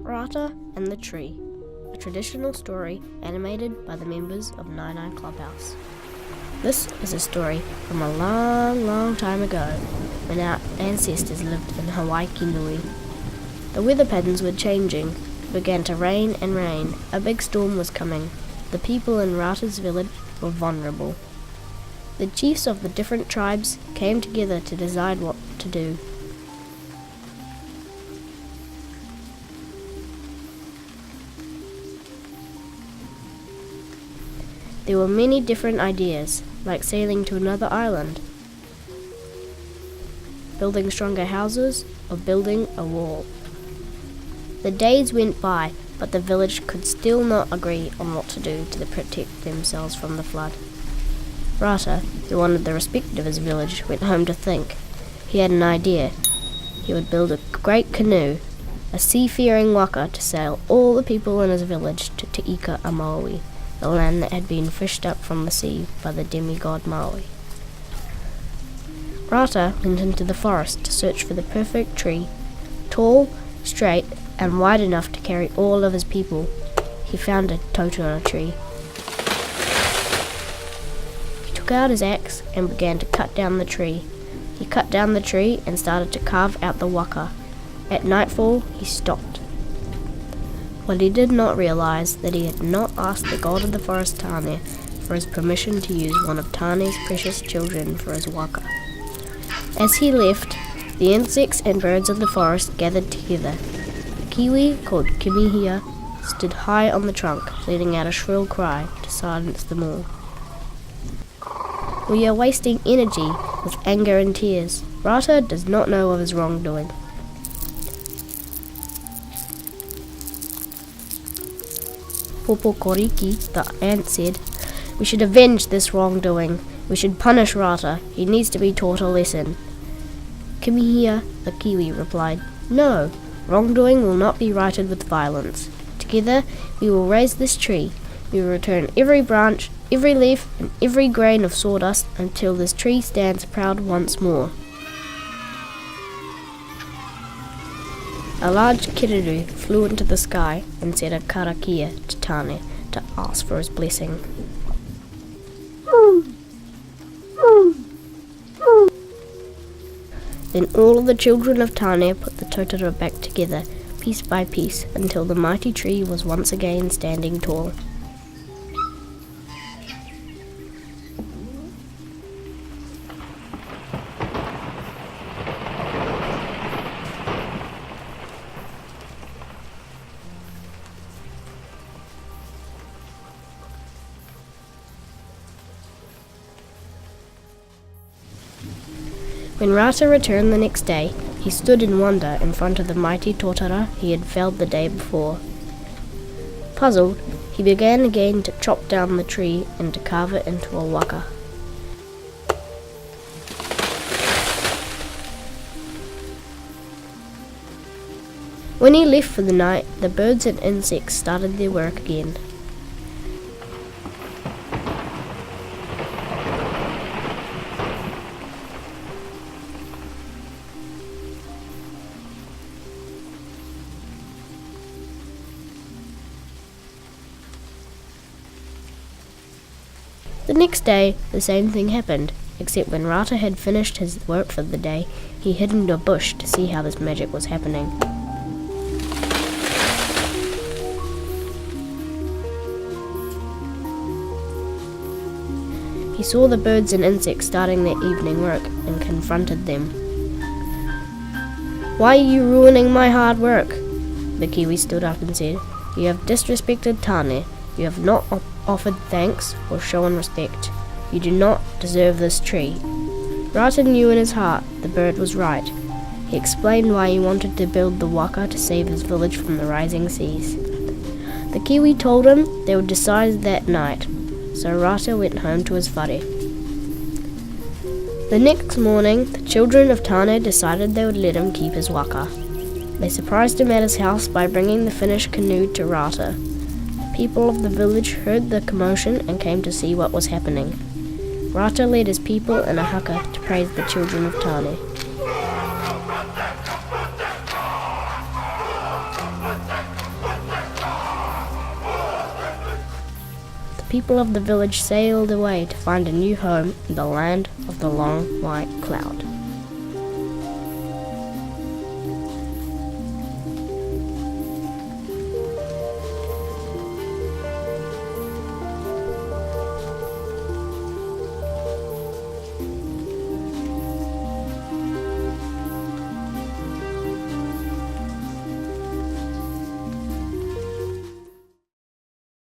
Rata and the Tree, a traditional story animated by the members of Naenae Clubhouse. This is a story from a long, long time ago when our ancestors lived in Hawaii Nui. The weather patterns were changing. It began to rain and rain. A big storm was coming. The people in Rata's village were vulnerable. The chiefs of the different tribes came together to decide what to do. There were many different ideas, like sailing to another island, building stronger houses, or building a wall. The days went by, but the village could still not agree on what to do to protect themselves from the flood. Rata, who wanted the respect of his village, went home to think. He had an idea. He would build a great canoe, a seafaring waka to sail all the people in his village to Te Ika a Maui, the land that had been fished up from the sea by the demigod Maui. Rata went into the forest to search for the perfect tree, tall, straight, and wide enough to carry all of his people. He found a totara tree. He took out his axe and began to cut down the tree. He cut down the tree and started to carve out the waka. At nightfall, he stopped. But he did not realize that he had not asked the god of the forest Tane for his permission to use one of Tane's precious children for his waka. As he left, the insects and birds of the forest gathered together. A kiwi called Kimihia stood high on the trunk, letting out a shrill cry to silence them all. We are wasting energy with anger and tears. Rata does not know of his wrongdoing. Popo Koriki, the ant, said, "We should avenge this wrongdoing. We should punish Rata. He needs to be taught a lesson." Kimihia, the kiwi, replied, "No, wrongdoing will not be righted with violence. Together we will raise this tree. We will return every branch, every leaf, and every grain of sawdust until this tree stands proud once more." A large kiriru flew into the sky and said a karakia to Tane to ask for his blessing. Then all of the children of Tane put the totara back together, piece by piece, until the mighty tree was once again standing tall. When Rata returned the next day, he stood in wonder in front of the mighty totara he had felled the day before. Puzzled, he began again to chop down the tree and to carve it into a waka. When he left for the night, the birds and insects started their work again. The next day, the same thing happened, except when Rata had finished his work for the day, he hid in a bush to see how this magic was happening. He saw the birds and insects starting their evening work and confronted them. "Why are you ruining my hard work?" The kiwi stood up and said, "You have disrespected Tane. You have not offered thanks or shown respect. You do not deserve this tree." Rata knew in his heart the bird was right. He explained why he wanted to build the waka to save his village from the rising seas. The kiwi told him they would decide that night, so Rata went home to his whare. The next morning, the children of Tane decided they would let him keep his waka. They surprised him at his house by bringing the finished canoe to Rata. People of the village heard the commotion and came to see what was happening. Rata led his people in a haka to praise the children of Tane. The people of the village sailed away to find a new home in the land of the long white cloud.